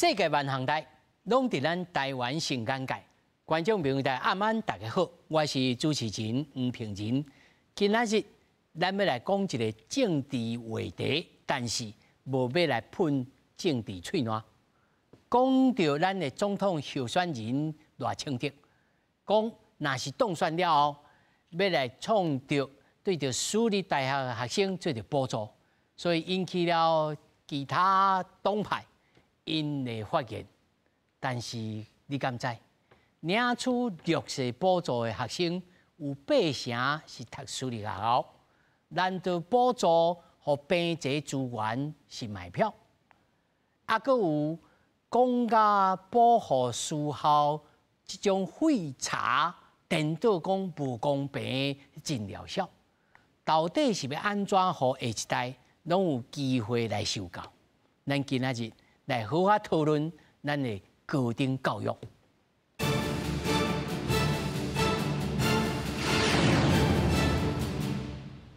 世界万行台，拢伫咱台湾新眼界。观众朋友大家好，我是主持人吴平仁。今仔日咱要来讲一个政治话题，但是无要来喷政治嘴烂。讲到咱的总统候选人赖清德，讲若是当选了后，要来创造对着私立大学的学生做着补助，所以引起了其他党派因的发言。但是你敢知？领取弱势补助的学生有8成是读私立学校，难道补助和病济资源是买票？阁有公家保护私校这种废查颠倒讲不公平真疗效，到底是要安怎让下一代拢有机会来受教？咱今仔日来好好讨论咱的高等教育。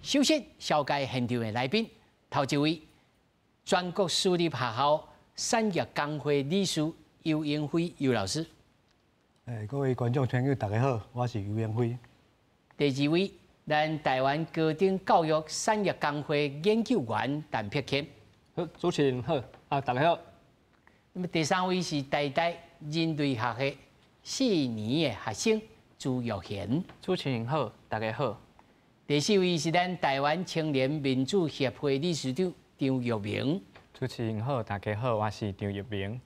首先，紹介現場的來賓，頭一位全國私立學校產業工會理事游英輝游老師。各位觀眾朋友，大家好，我是游英輝。第二位，咱台灣高等教育產業工會研究員陳柏謙。好，主持人好，大家好。那麼第三位是台大人類學系4年的學生朱玉賢。主持人好，大家好。第四位是咱台灣青年民主協會理事長張玉明。主持人好，大家好，我是張玉明。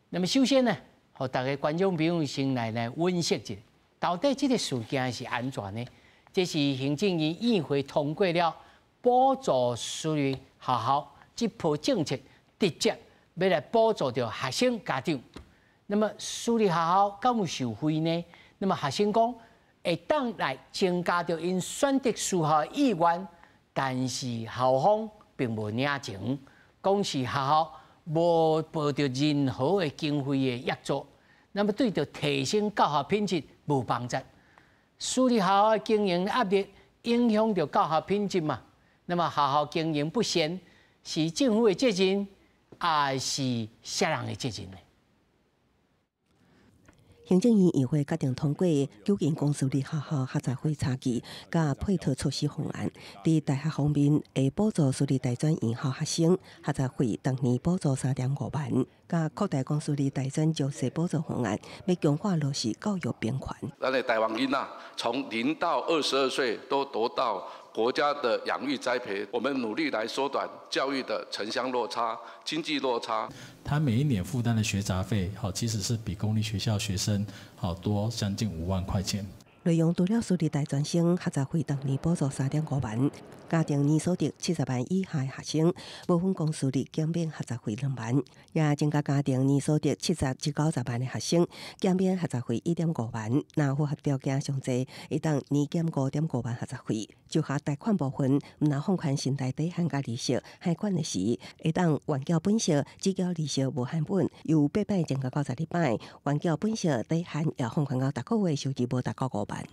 那麼首先呢，和大家觀眾朋友先來分析一下，到底這個事件是安怎呢？這是行政院議會通過了補助私立學校這波政策，直接要來補助到學生家長。那麼私立學校敢有受惠呢？那麼學生講，會當來增加到因選擇私校的意願，但是校方並無領情，講是學校無獲得任何的經費的協助，那麼對着提升教學品質無幫助。私立學校的經營壓力影響到教學品質嘛？那麼學校經營不善，是政府的責任，還是社人的責任呢？行政院議會決定通過究竟公私立學校學習費差距甲配套措施方案。在大學方面，會補助私立大專院校學生學習費當年補助3.5萬，甲擴大公私立大專弱勢補助方案，要強化落實教育平權。咱的台灣囡仔從0到22歲都得到國家的養育栽培，我們努力來縮短教育的城鄉落差、經濟落差。他每一年負擔的學雜費，其實是比公立學校學生多將近5萬塊錢。內容除了私立大專生學雜費當年補助3.5萬，家庭年所得70萬以下的學生，部分公私立減免學雜費2萬，也增加家庭年所得70至90萬的學生，減免學雜費1.5萬。若符合條件上濟，會當年減5.5萬學雜費。就學貸款部分，唔能放寬信貸底限價利息，貸款的時會當原繳本息，只繳利息無限本，由8擺增加到12擺，原繳本息底限也放寬到逐個月收入無達到5萬。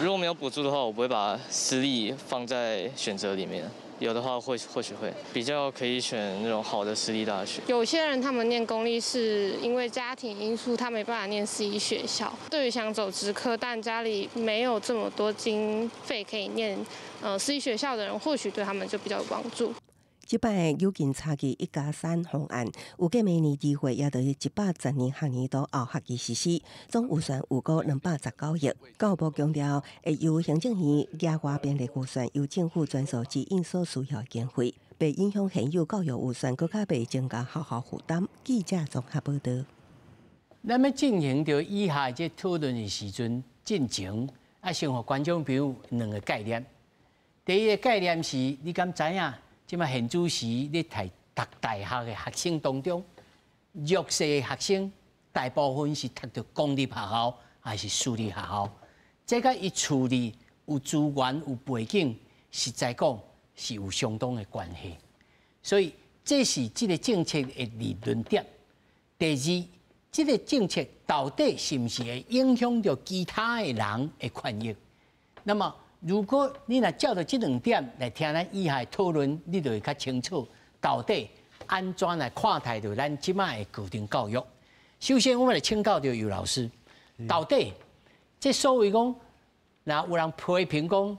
如果沒有補助的話，我不會把私立放在選擇裡面。有的話，或許會比較可以選那種好的私立大學。有些人他們念公立是因為家庭因素，他沒辦法念私立學校。對於想走職科但家裡沒有這麼多經費可以念私立學校的人，或許對他們就比較有幫助。這擺有近差距1+3方案，預計明年2月也到112學年度後學期實施，總預算有個219億。教育部強調，會由行政院額外編列預算，由政府專屬指引所需要的經費，被影響現有教育預算更加被增加學校負擔。記者綜合報道。咱要進行到以下這討論的時陣，進前先和觀眾朋友2個概念。第一個概念是，你敢知影？即馬現主時咧，喺讀大學嘅學生當中，弱勢嘅學生大部分是讀到公立學校還是私立學校？這個伊處理有資源有背景，實在講是有相當嘅關係。所以這是這個政策嘅理論點。第二，這個政策到底是唔是會影響到其他嘅人嘅權益？那麼如果你若照到這2點來聽咱以下討論，你就會較清楚，到底安怎来看待着咱即摆的高等教育？首先，我们来请教着尤老师，到底这所谓讲，若有人批评讲，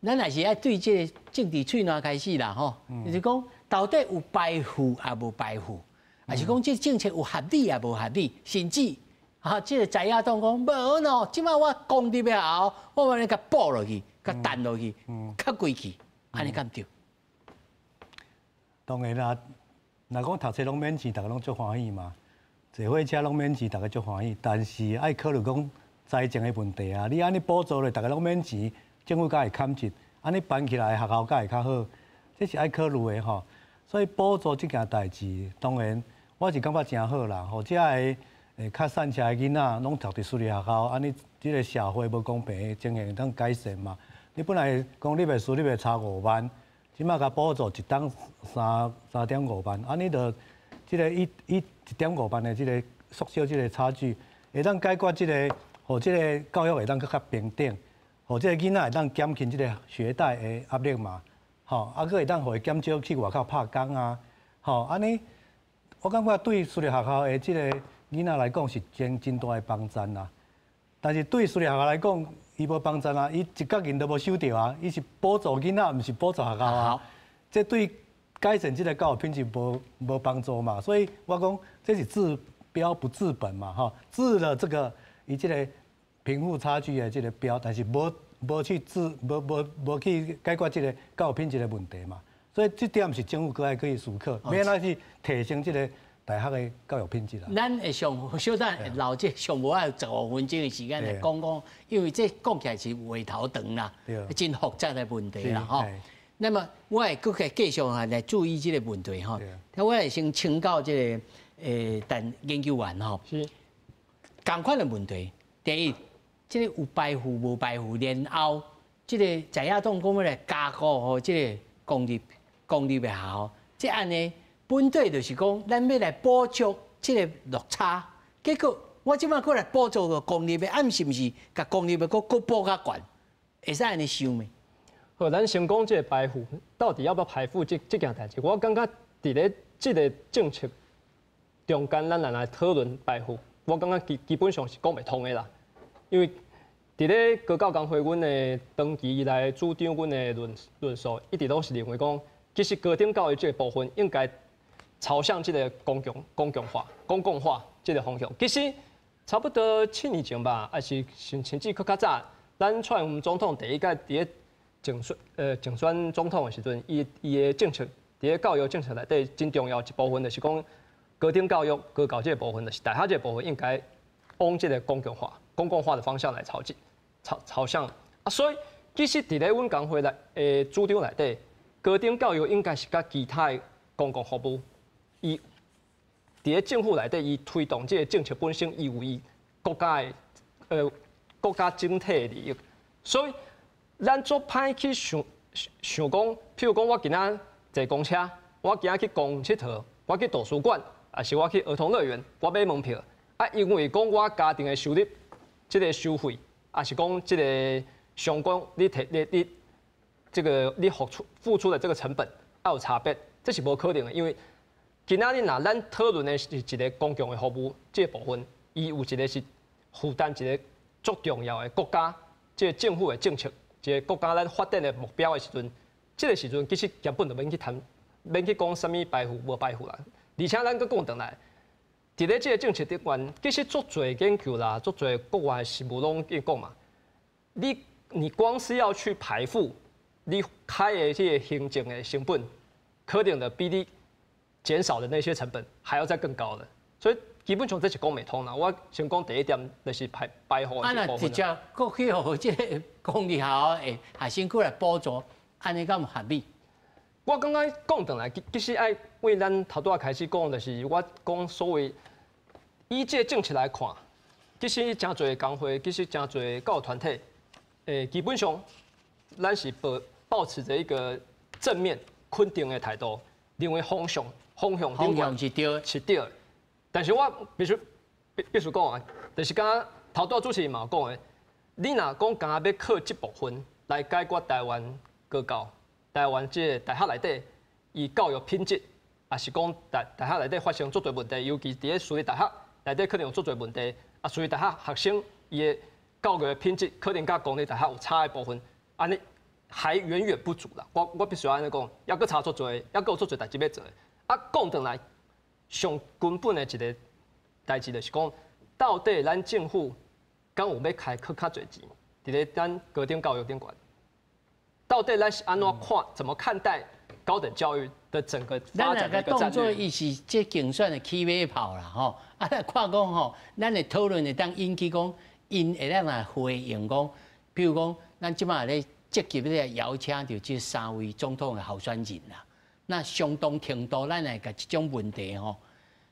咱也是爱对这个政治喙暖开始啦，吼，就是讲到底有排富也无排富，还是讲这政策有合理也无合理，甚至这个在野党讲无喏，即摆我公立的学校，我把你甲补落去，甲弹落去，较贵去，安尼敢对？当然啦，若讲读册拢免钱，大家拢足欢喜嘛。坐火车拢免钱，大家足欢喜。但是爱考虑讲财政的问题啊。你安尼补助咧，大家拢免钱，政府才会砍一，安尼办起来学校才会较好。这是爱考虑的吼。所以补助这件代志，当然我是感觉真好啦。或者个较善车的囡仔拢读伫私立学校，安尼这个社会无公平的情形通改善嘛。你本来公立的私立的差5万，即马甲补助一档3.5万，安尼就这个1.5万的这个缩小这个差距，会当解决这个，互这个教育会当更较平等，互这个囡仔会当减轻这个学贷的压力嘛，吼，啊，佫会当互伊减少去外口拍工啊，吼，安尼，我感觉对私立学校的这个囡仔来讲是真大的帮助啦。但是对私立学校来讲，伊无帮助啊，伊一角银都无收到啊，伊是补助囡仔，毋是补助学校啊，这对改善这个教育品质无帮助嘛，所以我讲这是治标不治本嘛，哈，治了这个伊这个贫富差距的这个标，但是无去解决这个教育品质的问题嘛，所以这点是政府可以思考，免来去提升这个大学的教育品质啦。咱会上小等留这上无爱15分钟的时间来讲，因为这讲起来是话头长啦，真复杂的问题啦，吼。那么我会继续来注意这个问题哈。我会先请教这个但研究员哈。是。同款的问题，第一，这个有排富无排富，然后这个在野党讲要来加固吼，这个公立的学校，这安尼本底就是讲咱要来补足这个落差，结果我即摆过来补助个公立的，是毋是甲公立的搁补较悬，会使安尼想吗？好，咱先讲这个排富，到底要不要排富这件代志？我感觉伫咧这个政策中间，咱来讨论排富，我感觉基本上是讲袂通的啦。因为伫咧高教工会，阮的长期以来主张阮的论述，一直都是认为讲，其实高等教育这个部分应该朝向这个公共化这个方向。其实差不多7年前吧，还是甚至较早，咱蔡英文总统第一届伫咧竞选总统的时阵，伊的政策，伫咧教育政策内底真重要一部分，就是讲高等教育、高教这个部分，就是大学这个部分应该往这个公共化的方向来朝向啊。所以其实伫咧阮工会内主张内底，高等教育应该是甲其他的公共服务，伊伫咧政府内底，伊推动这个政策本身，伊有伊国家的国家整体的利益，所以。咱做歹去想讲，譬如讲，我今仔坐公车，我今仔去公园佚佗，我去图书馆，还是我去儿童乐园，我买门票。啊，因为讲我家庭的收入，这个收费，还是讲这个相关你这个你付出的这个成本，要有差别，这是无可能的。因为今仔日若咱讨论的是一个公共的服务这个部分，伊有一个是负担一个足重要的国家，这个政府的政策。一个国家咱发展的目标的时阵，这个时阵其实根本就免去谈，免去讲什么排富无排富啦。而且咱搁讲回来，伫咧这个政策顶端，其实足侪研究啦，足侪国外的事务拢去讲嘛。你光是要去排富，你开的这个行政的成本，可能的比你减少的那些成本还要再更高的，所以。基本上这是讲袂通啦。我先讲第一点，就是排富的这部分。直接过去互这个公立学校的学生过来补助，安尼敢有合理？我刚刚讲回来，其实爱为咱头拄开始讲，就是我讲所谓以这政策来看，其实真侪工会，其实真侪教育团体，基本上咱是保持着一个正面、肯定的态度，认为方向是对的。但是我必须讲啊，就是刚头拄主持人嘛讲的，你若讲刚要靠这部分来解决台湾高教、台湾这大学内底以教育品质也是讲大学内底发生足侪问题，尤其伫咧私立大学内底可能有足侪问题。啊，私立大学学生伊的教育的品质可能甲公立大学有差的部分，安尼还远远不足啦。我必须要安尼讲，还佫差足侪，还佫有足侪代志要做。啊，讲转来，上根本的一个代志就是讲，到底咱政府敢有要开搁较侪钱，伫咧咱高等教育顶管？到底咱是安怎看？怎么看待高等教育的整个发展的一个战略？当作伊是这竞选的起码炮啦，吼！啊，来看讲吼，咱的讨论会当引起讲，因会当来回应讲，比如讲，咱即马咧积极咧邀请到这3位总统的候选人啦，那相当程度咱来甲这种问题吼，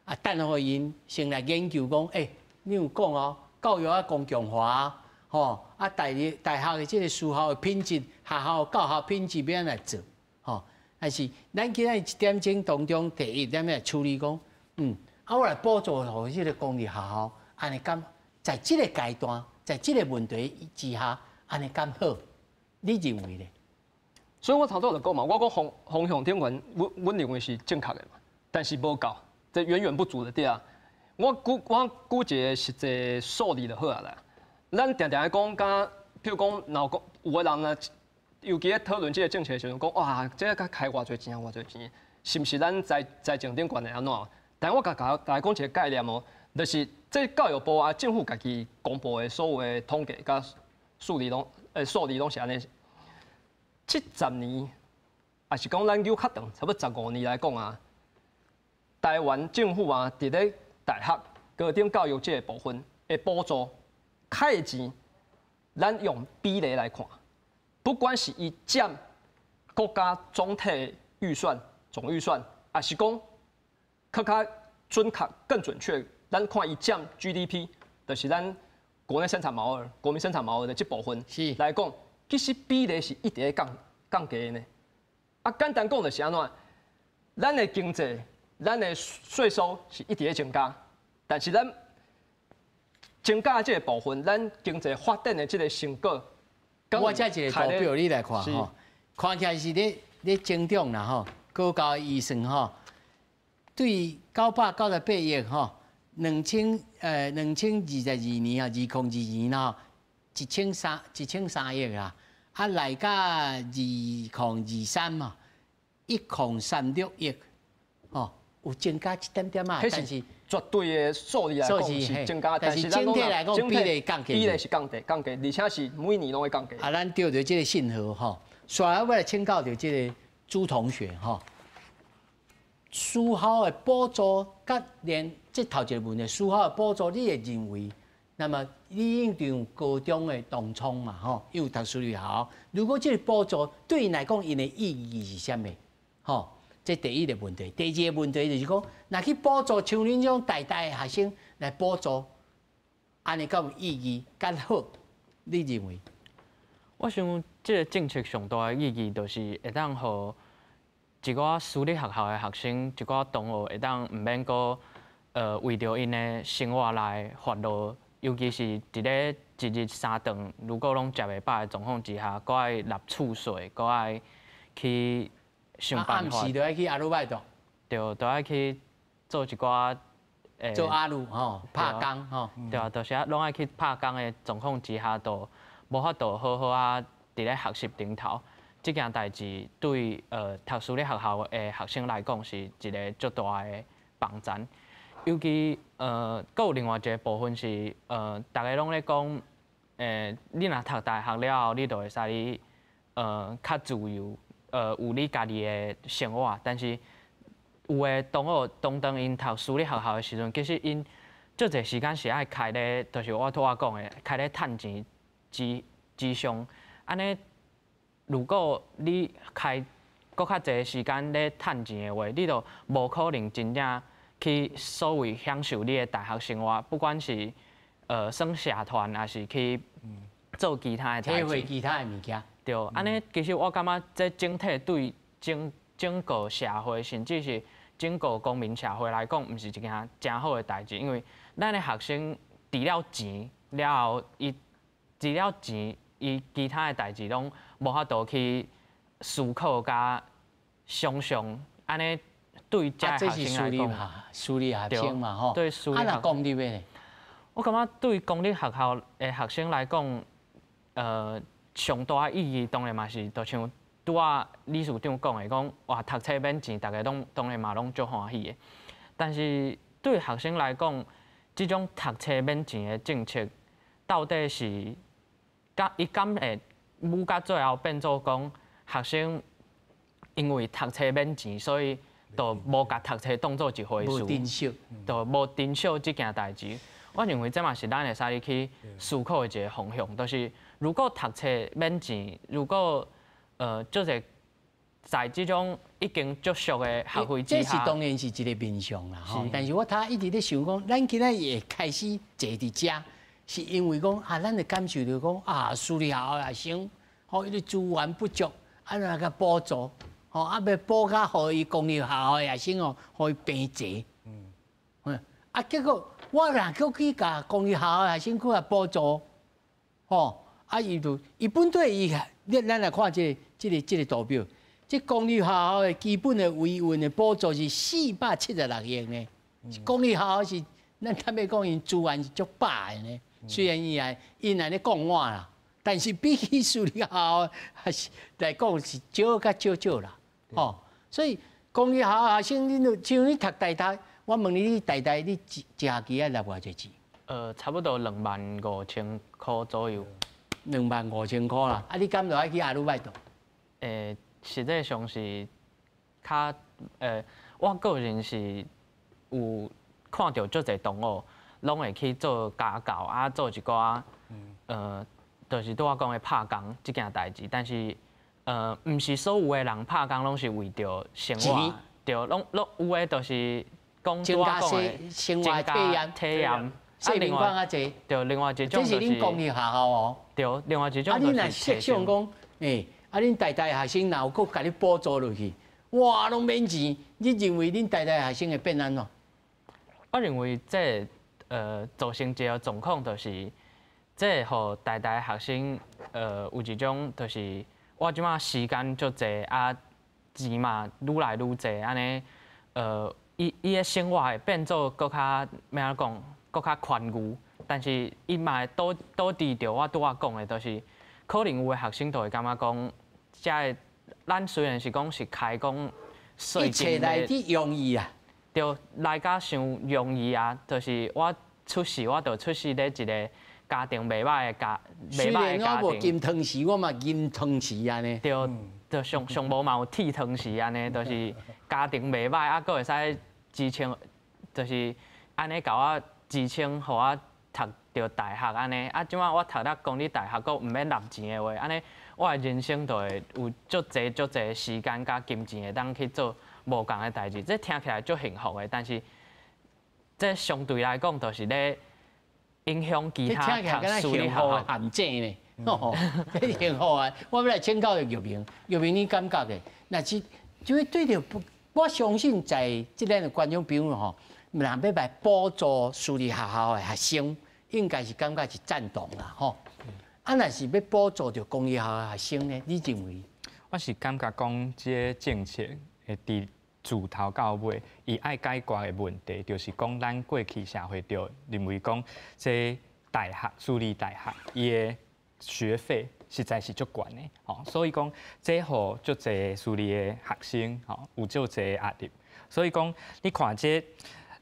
啊，等互因先来研究讲，你有讲哦，教育啊公共化。吼，啊，大学的这个学校的品质、学校教学品质要安来做，吼，但是咱今仔一点钟当中第一点来处理讲，我来补助互这个公立学校，安尼敢在这个阶段，在这个问题之下，安尼敢好？你认为呢？所以我头拄就讲嘛，我讲方向顶悬，阮认为是正确的嘛，但是无够，这远远不足的点啊。我举一个实际数字就好啊啦。咱常常讲，譬如讲，有个人呢，尤其咧讨论这个政策的时候，讲哇，这个开偌侪钱，偌侪钱，是毋是咱财政顶悬的安怎？但我大家讲一个概念哦，就是这教育部啊，政府家己公布的所有的统计甲数字拢是安尼。70年，也是讲咱有较长，差不多15年来讲啊，台湾政府啊，伫咧大学高等教育这个部分的补助。开的钱，咱用比例来看，不管是伊占国家总体预算总预算，还是讲更加准确、更准确，咱看伊占 GDP， 就是咱国内生产毛额、国民生产毛额的这部分来讲，其实比例是一直在降低的呢。啊，简单讲就是安怎，咱的经济、咱的税收是一直在增加，但是咱增加这个部分，咱经济发展的这个成果，我这一个图表你来看吼，看起来是咧增长啦吼，高教预算吼，对998亿吼，2022年啊，2022年啦，1300亿啊，啊来到2023嘛，1036亿，吼，有增加一点点啊，但是。绝对的数字来讲是增加，但是整体来讲比例降低，比例是降低，而且是每年拢会降低。啊，咱钓到这个信号吼，所以我来请教到这个朱同学吼，学校的补助甲连这头一个问题，学校的补助，你会认为，那么你应用高中的东冲嘛吼，有读私立学校，如果这个补助对因来讲，因的意义是啥物？吼？这第一个问题，第二个问题就是讲，若去补助像恁这种大的学生来补助，安尼敢有意义？敢好？你认为？我想，这个政策上大的意义，就是会当互一寡私立学校的学生，一寡同学会当唔免个为着因的生活来烦恼，尤其是伫咧一日三顿，如果拢食袂饱的状况之下，搁爱纳厝税，搁爱去。想办法，暗时就爱去阿鲁拜读，对，都爱去做一寡做阿鲁吼，拍工吼，对啊，就是拢爱去拍工的状况之下，都无法度好好啊，伫咧学习顶头。这件代志对读私立学校的学生来讲是一个足大的帮助。尤其佫有另外一个部分是大家拢咧讲你若读大学了后，你就会使你较自由。有你家己的生活，但是有的同学当因读私立学校的时阵，其实因足侪时间是爱开咧，就是我讲的，开咧趁钱之上。安尼，如果你开搁较侪时间咧趁钱的话，你就无可能真正去所谓享受你的大学生活，不管是耍社团，还是去做其他的代志。体会其他的物件。对，安尼其实我感觉这整体对整个社会，甚至是整个公民社会来讲，毋是一件真好的代志。因为咱的学生除了钱了后，除了钱，伊其他的代志拢无法度去思考甲想象，安尼对这学生来讲，私立学生嘛吼，对私立那公立的呢？我感觉对公立学校的学生来讲，上大意义当然嘛是，就像拄啊理事长讲的，讲哇读册免钱，大家当然嘛拢足欢喜的。但是对学生来讲，这种读册免钱的政策，到底是伊敢会舞到最后变做讲学生因为读册免钱，所以就无甲读册当做一回事，无珍惜，就无珍惜这件代志。我认为这嘛是咱会使去思考的一个方向，就是如果读册免钱，如果就是在这种已经足俗的学费之下，这是当然是一个面向啦吼。但是我一直咧想讲，咱今仔会开始坐伫遮，是因为讲咱会感受到讲私立学校学生，吼，伊个资源不足，那个补助，吼，要补较互伊公立学校的学生哦，互伊平济。结果我若搁去甲公立学校的学生去甲补助，吼，伊本对伊，咱来看这个图表。这公立学校的基本的维运的补助是476亿呢。公立学校是咱坦白讲，因资源是足饱的呢。虽然因安尼讲我啦，但是比起私立学校还是来讲是少较少啦。吼，所以公立学校学生，像你读大学，我问你大学你一学期要纳偌济钱？差不多25000块左右。25000块啦，你敢落爱去阿鲁拜读？实际上是较我个人是有看到足侪同学拢会去做家教做一寡就是拄我讲的拍工即件代志，但是毋是所有的人拍工拢是为着生活，对，拢有的就是讲拄我讲的生活体验，另外啊济，对，另外一种这是恁公立学校哦，对，另外一种你若设想讲，恁大学学生若有搁甲你补助落去，哇，拢免钱，你认为恁大学学生会变安怎？我认为这造成一个状况，就是这互大学学生有一种就是我即马时间足济钱嘛愈来愈济，安尼伊的生活会变做搁较咩啊讲，搁较宽裕，但是伊嘛会倒抵着我拄仔讲的，就是可能有的学生就会感觉讲，咱虽然是讲是开讲税金的，一切来去容易啊，就来甲伤容易就是我出世咧一个家庭袂歹的家庭。虽然我无金汤匙，我嘛银汤匙安尼。就上无嘛有铁汤匙安尼，就是家庭袂歹，搁会使支撑，就是安尼甲我支撑，互我读着大学安尼。即摆我读了公立大学，搁毋免纳钱的话，安尼我的人生就会有足侪时间甲金钱会当去做无共的代志。这听起来足幸福的，但是这相对来讲，就是咧影响其他读私立学校陷阱呢。这幸福啊！我要来请教玉明，你感觉的？那是就是对着我相信在这类的观众朋友吼，若要来补助私立学校的学生，应该是感觉是赞同啦吼。若是要补助着公立学校的学生呢？你认为？我是感觉讲，这政策会伫自头到尾，伊爱解决的问题，就是讲咱过去社会就认为讲，这大学私立大学伊的学费实在是足悬的，所以讲这互足侪私立的学生，有足侪压力。所以讲，你看这，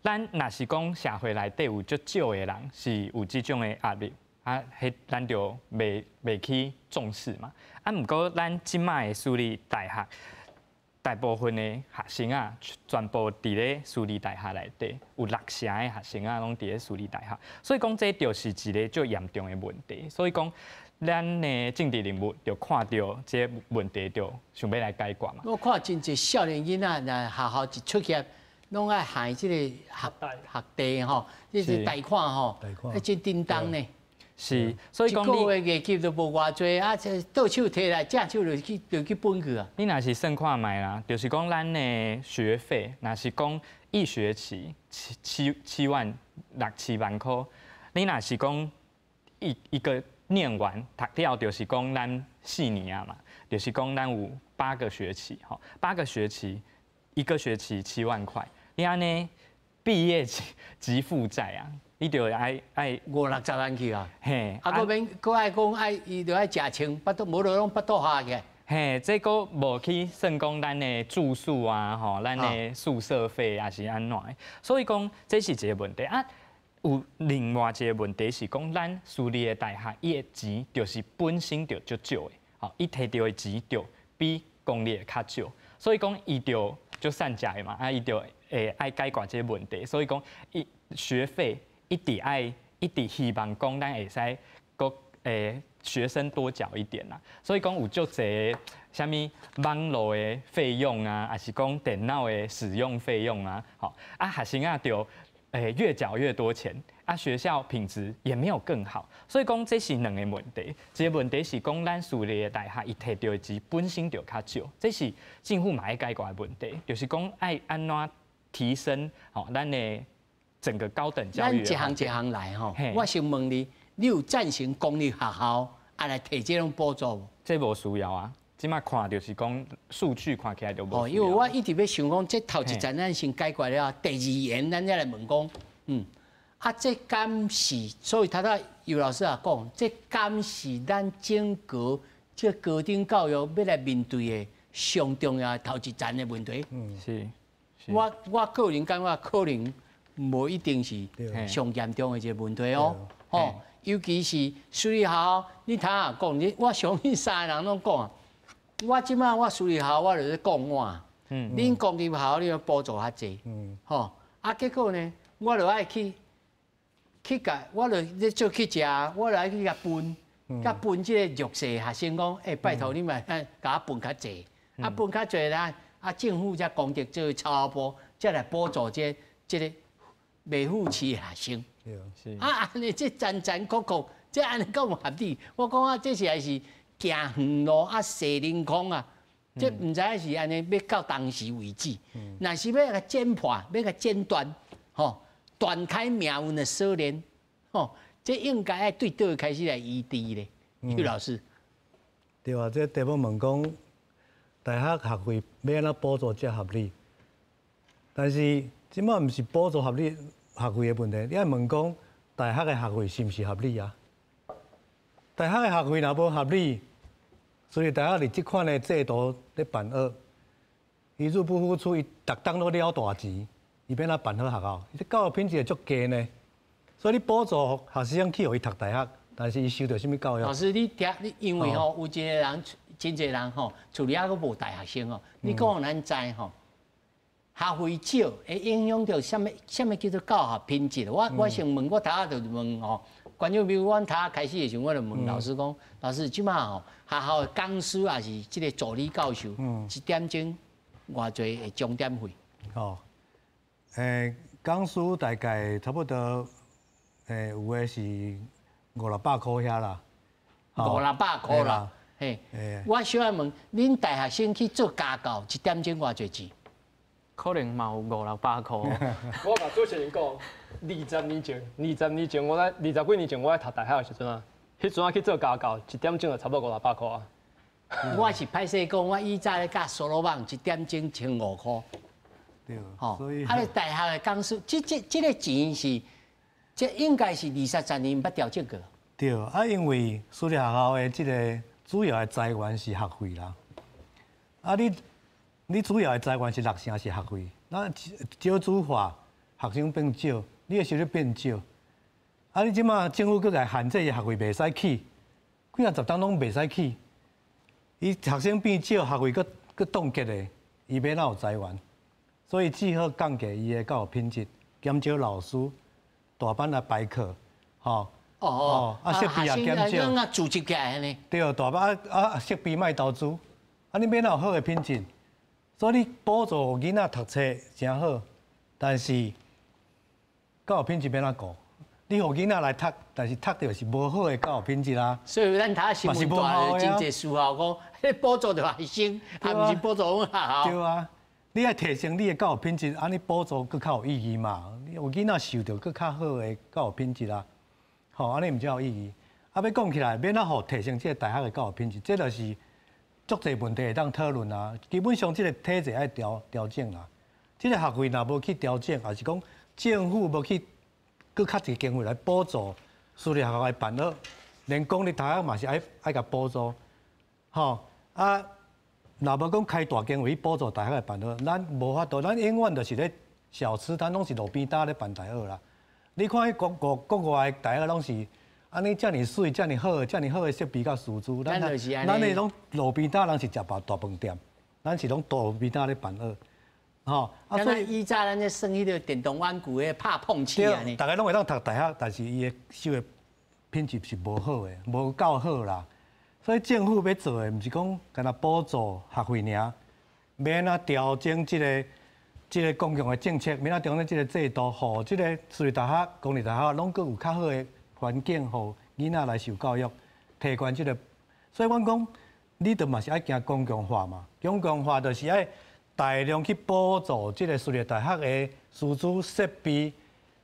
咱若是讲社会内底有足少的人是有这种的压力，咱就袂去重视嘛。毋过咱即摆的私立大学，大部分的学生全部伫咧私立大学内底，有60%的学生拢伫咧私立大学，所以讲这就是一个最严重的问题。所以讲，咱的政治人物就看到这问题，就想要来解决嘛。我看真侪少年囡仔，若学校一出去，拢爱害这个学地吼，这是贷款吼，真叮当呢。是，所以讲一个月月给都无偌济，倒手摕来，正手就去分去啊。你若是算看卖啦，就是讲咱的学费，若是讲一学期7万6、7万块，你若是讲一个念完读了，就是讲咱4年啊嘛，就是讲咱有8个学期，吼，8个学期一个学期7万块，你安尼毕业即负债啊，你就爱50-60万去啊。嘿，啊，佫爱讲伊就爱食穿，巴肚无就拢巴肚下去。嘿，这个无去算讲咱的住宿啊，吼，咱的宿舍费也是安怎的，所以讲这是一个问题啊。有另外一个问题是讲，咱私立的大学伊的钱就是本身就足少的，吼，伊摕到的钱就比公立的较少，所以讲伊就足善食的嘛，啊，伊就爱解决这个问题，所以讲伊学费一直希望讲咱会使个学生多缴一点啦，所以讲有足侪虾米网络的费用啊，还是讲电脑的使用费用啊，好啊，学生啊就越缴越多钱，啊学校品质也没有更好，所以讲这是两个问题。一个问题是讲咱私立的大学伊摕到的钱本身就较少，这是政府嘛爱解决的问题，就是讲爱安怎提升吼咱的整个高等教育。咱一项来吼，我先问你，你有赞成公立学校来提这种补助无？这无需要啊。即摆看就是讲数据看起来就无。因为我一直要想讲，这头一站咱先解决了，第二言咱再来问讲，这敢是？所以尤老师也讲，这敢是咱整个这高等教育要来面对的上重要的头一站的问题。是。我个人感觉可能无一定是上严重的一个问题哦。尤其是私立学校，你听下讲，我相信3个人拢讲啊。我即摆我私立学校，我就是讲我，恁公立学校你要补助较济，结果呢，我就爱去甲，我就咧做去食，我就爱去甲分即个弱势学生讲，拜托你们甲我分较济，分较济啦，政府才公德做超波，才来补助即个未付起的学生。安尼这残酷酷，这安尼够唔合理？我讲这是还是。行远路洗人空啊！这唔知是安尼要到当时为止。若是要甲剪破，要甲剪断，断开命运的锁链，这应该爱对倒开始来移地咧。邱老师，对啊，这题目问讲，大学学费要安怎补助才合理？但是即摆唔是补助合理学费的问题，你爱问讲，大学的学费是唔是合理啊？大学的学费若无合理，所以大学伫即款的制度咧办学，伊入不敷出，伊逐当都了大钱，伊要哪办好学校？伊教育品质会足低呢。所以你补助学生去互伊读大学，但是伊受到什么教育？老师，你因为有一个人，真侪人厝里还佫无大学生你讲咱知学费少会影响到什么叫做教学品质？我先问，我头下就问关于比如阮头下开始的时候，我就问老师讲，老师即摆学校的讲师也是即个助理教授，1点钟偌济的钟点费？讲师大概差不多，有的是500-600块遐啦，500-600块啦。我小爱问，恁大学生去做家教，1点钟偌济钱？可能嘛有500-600块。我甲主持人讲，20年前，我在20几年前我在读大学的时阵迄阵去做家教，1点钟就差不多500块啊。我是歹势讲，我以前咧教所罗网，1点钟1500块。对，所以大学的讲师，这个钱是，这应该是20-30年捌调整过。对，因为私立学校的这个主要的财源是学费啦。你主要的财源是6成是学费，那少子化，学生变少，你的收入变少。你即马政府佫来限制学费袂使起，几啊10档拢袂使起。伊学生变少，学费佫冻结的，伊要哪有财源？所以只好降低伊的教育品质，减少老师大班来排课，设备也减少。组织起来呢？对，大班设备卖投资，你要哪有好的品质？所以你补助囡仔读册真好，但是教育品质要哪顾？你互囡仔来读，但是读到是无好的教育品质啦。所以咱睇新闻大真侪事后讲，迄补助着学生，还毋是补助阮学校。对啊，你爱提升你的教育品质，安尼补助佫较有意义嘛？有囡仔受到佫较好的教育品质啦，安尼毋才有意义。要讲起来，要哪互提升这个大学的教育品质，这就是足侪问题会当讨论啊。基本上，这个体制爱调整啦。这个学费若无去调整，还是讲政府无去搁较一个经费来补助私立学校的办学，连公立大学嘛是爱甲补助，吼啊。若无讲开大经费去补助大学的办学，咱无法度，咱永远就是咧小吃摊拢是路边摊咧办大学啦。你看国外的大学拢是安尼遮尔水、遮尔好的设备甲师资，咱的拢路边摊，人是食饱大饭店，咱是拢路边摊咧办学，吼。啊，所以以前咱咧算迄个电动玩具诶拍碰器安尼，大家拢会当读大学，但是伊的收的品质是无好的，无够好啦。所以政府要做的，毋是讲干那补助学费尔，免啊调整这个公共的政策，免啊调整这个制度，互这个私立大学、公立大学拢阁有较好的环境，互囡仔来受教育，提高这个。所以阮讲，你着嘛是爱行公共化嘛，公共化就是爱大量去补助这个私立大学的师资设备，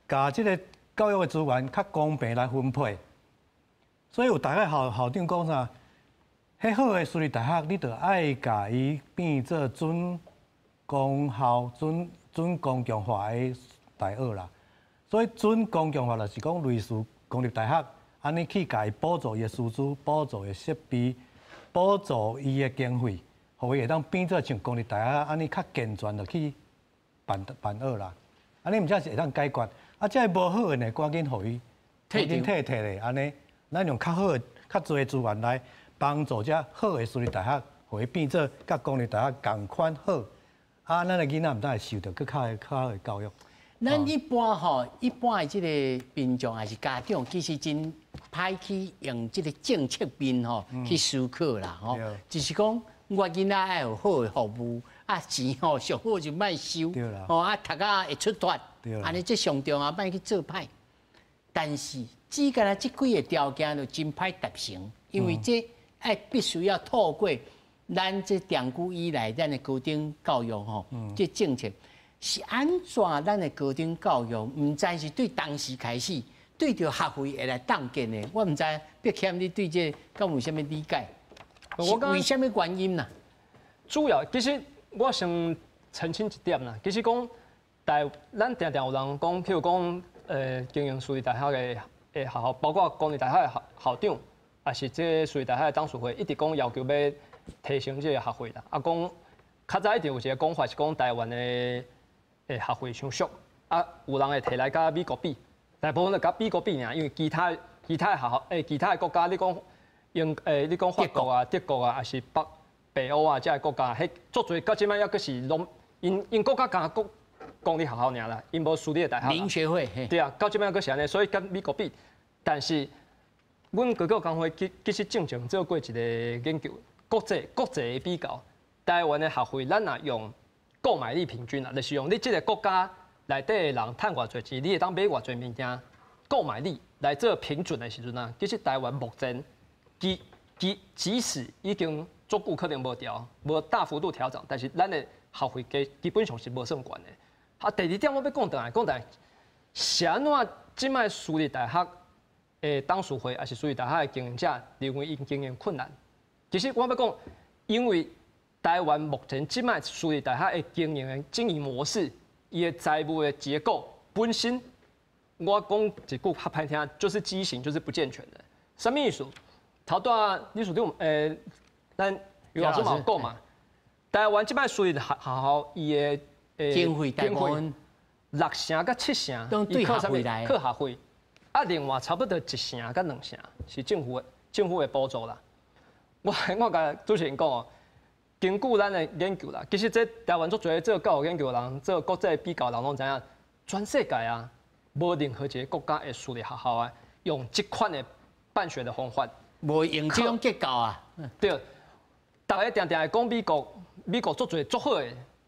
甲这个教育的资源较公平来分配。所以有大概校长讲啥？迄好的私立大学，你着爱甲伊变做准公校、准公共化的大学啦。所以准公共化就是讲类似公立大学，安尼去甲伊补助伊的师资、补助伊的设备、补助伊的经费，互伊会当变做像公立大学安尼较健全的去办学啦。安尼毋则是会当解决。啊，这无好的呢，赶紧互伊退咧，安尼咱用较好的、较侪的资源来。帮助遮好的私立大学，互伊变做甲公立大学同款好，啊，咱的囡仔毋但会受到更较好的教育。咱一般的即个民众还是家长，其实真歹去用即个政策面去思考啦就是讲我囡仔爱有好的服务，啊钱上好就莫收，啊读啊会出脱，安尼即上重要，莫去做歹。但是只干那即几个条件就真歹达成，因为这必须要透过咱这长久以来咱的高等教育这政策是安怎咱的高等教育，唔知是对当时开始对着学费会来当建的，我唔知别欠你对这敢有啥物理解？是为什么原因呐？主要其实我想澄清一点啦，其实讲咱常常有人讲，譬如讲经营私立大学的学校，包括公立大学的校长。也是这私立大学的董事会一直讲要求要提升这个学费啦。啊，讲较早一直有一个讲法是讲台湾的学费伤俗，啊，有人会摕来甲美国比，大部分就甲美国比尔，因为其他的学校其他的国家，你讲你讲法国啊、德国啊，还是北欧啊，这个国家，迄足侪到即摆还阁是拢因国家讲公立学校尔啦，因无私立的大学。民学会。对啊，到即摆还阁是安尼，所以甲美国比，但是。阮高教工会其实正常做过一个研究，国际的比较，台湾的学费，咱若用购买力平均啊，就是用你这个国家内底的人赚偌侪钱，你会当买偌侪物件，购买力来做平准的时阵啊，其实台湾目前即使已经足够可能无大幅度调整，但是咱的学费基本上是无算悬的。啊，第二点我要讲倒来，是安怎即摆私立大学？董事会还是属于大学的经营者认为因经营困难。其实我要讲，因为台湾目前即卖属于大学的经营模式，伊的财务的结构本身，我讲一句较歹听，就是畸形，就是不健全的。什么意思？头段李署长，咱于老师嘛有讲嘛，台湾即摆属于学校伊的经费6成到7成，都对学费来，靠学费。啊，另外差不多1成到2成是政府的补助啦。我甲主持人讲哦，根据咱的研究啦，其实这台湾足侪做教育研究的人、做国际比较人拢知影，全世界啊，无任何一个国家的私立学校啊，用这款的办学的方法，无用这种结构啊。对，大家常常会讲美国足侪足好的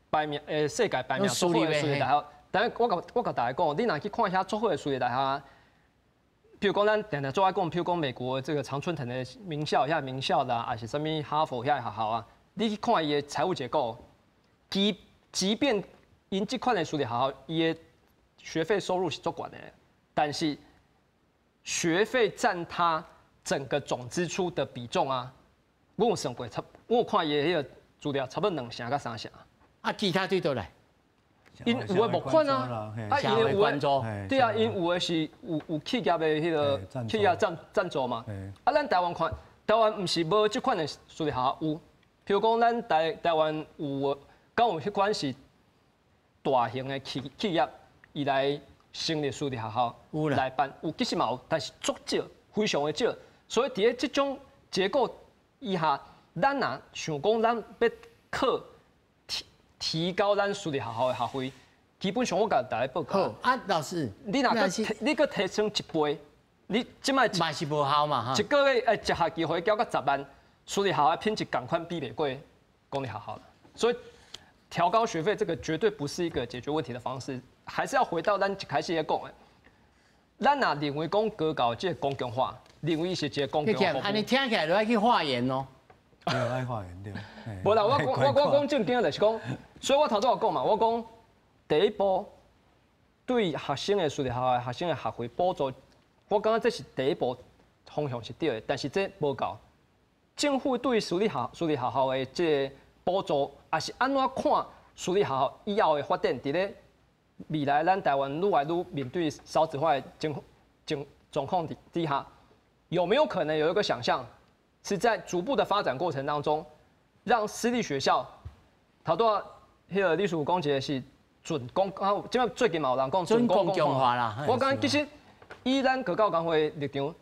排名，世界排名足好的私立大学。但是我甲大家讲，你若去看遐足好的私立大学。譬如讲，咱常常做爱讲，譬如讲美国这个常春藤的名校，遐名校啦，还是什么哈佛遐学校啊，你去看伊的财务结构，即便因这款的私立学校，伊的学费收入是足悬的，但是学费占它整个总支出的比重啊，我有算过，我有看伊迄个资料，差不多2成到3成。啊，其他对倒来，因有诶募款啊，啊，因为有诶，对啊，因有诶是有企业诶迄个企业赞助嘛。啊，咱台湾看，台湾毋是无即款诶私立学校有，譬如讲咱台湾有，敢有迄款是大型诶企业伊来成立私立学校来办，有其实嘛有，但是足少，非常的少。所以伫咧即种结构以下，咱若想讲咱要靠提高咱私立学校的学费，基本上我甲大家报告。好啊，老师，你若你搁提升1倍，你即摆嘛是无效嘛哈。一个月一学期会交到10万，私立学校的品质赶快比袂过公立学校了。所以调高学费这个绝对不是一个解决问题的方式，还是要回到咱一开始咧讲的，咱若认为讲高教这个公共化，认为是一个公共化。安尼听起来都要去化验哦。对，爱化验对。无啦，我讲正经的就是讲，所以我头先有讲嘛，我讲第一步对学生的私立学校的学生的学费补助，我感觉这是第一步方向是对的，但是这无够。政府对私立学校的这个补助，也是安怎看私立学校以后的发展？伫咧未来咱台湾愈来愈面对少子化的状况底下，有没有可能有一个想象？是在逐步的发展过程当中，让私立学校，头多迄个历史讲一个是准公，即摆最近嘛有人讲准公共化啦。我感觉其实以咱高教工会立场，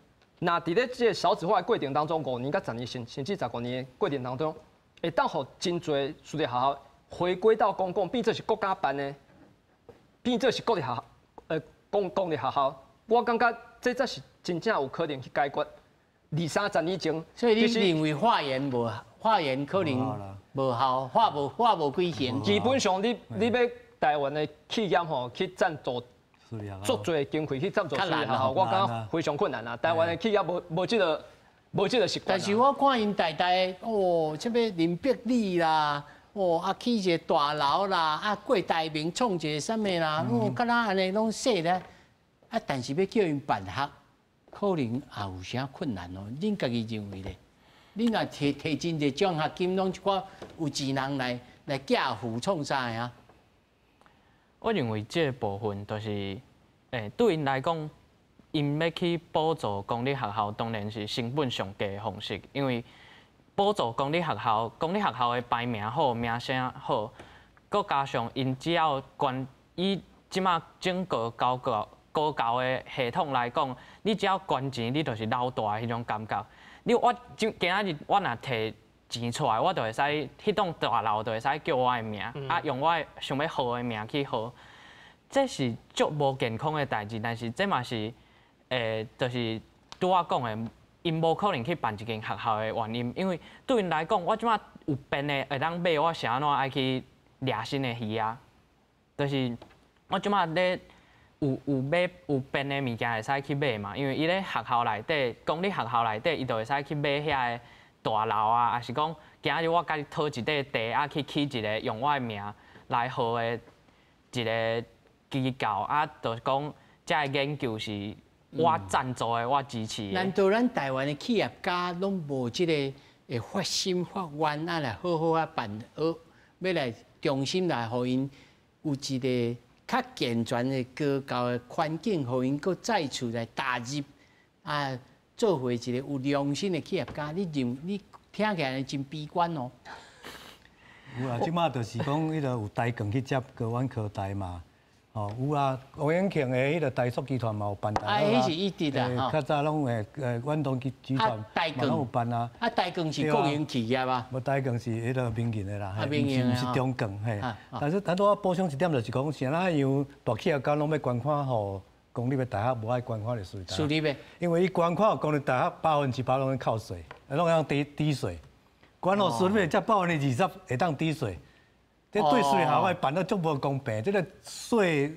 那伫咧这个少子化的过程当中，5年到10年甚至15年的过程当中，会当互真侪私立学校回归到公共，变做是国家办的，变做是国立学校，公立学校，我感觉这才是真正有可能去解决。2、3年前，所以你认为化验可能无效，化无几成。基本上你要台湾的企业吼去赞助足侪经费去赞助私立学校，我感觉非常困难啊！台湾的企业无这个习惯。但是我看因代哦，这边林碧丽啦，哦啊起一个大楼啦，啊郭台铭创一个啥物啦，敢若安尼拢说咧，啊但是要叫因办学。可能也有啥困难哦？恁家己认为咧？恁若提真侪奖学金，拢一寡有钱人来寄付创啥呀？我认为这个部分就是，对因来讲，因要去补助公立学校，当然是成本上低的方式，因为补助公立学校的排名好、名声好，搁加上因只要以即马整个高教的系统来讲，你只要捐钱，你就是老大迄种感觉。今仔日我若摕钱出来，我就会使迄栋大楼就会使叫我的名，啊用我想要号的名去号。这是足无健康的代志，但是这嘛是就是拄我讲的，因无可能去办一间学校的原因，因为对因来讲，我即马有便的会当买，我是安怎爱去掠新的鱼啊？就是我即马咧。有便的物件会使去买嘛，因为伊咧学校内底，公立学校内底，伊就会使去买遐个大楼啊，还是讲今日我家己讨一块地啊，去起一个用我的名来号的一个机构啊，就是讲这个研究是我赞助的，我支持的。难道咱台湾的企业家拢无即个会发心发愿啊，来好好啊办学，要来重新来，互因有一个。较健全的高教的环境，互因搁再次来踏入啊，做回一个有良心的企业家。你听起来真悲观哦。有啦，即马就是讲，迄个有台梗去接高湾科大嘛，哦有啊，吴永庆的迄个台塑集团嘛有办大啊，迄是一直的较早拢远东集团嘛拢有办啊。啊，台梗是国营企业啊。无台梗是迄个民营的啦，民营的是中梗嘿。但是咱拄我补充一点，就是讲，像哪样大企业家拢要捐款互公立的大学，无爱捐款的私立大学。私立的，因为伊捐款互公立大学8%拢扣税，拢要抵税。捐互私立的才20%会当抵税。这对私立学校办得足无公平，这个税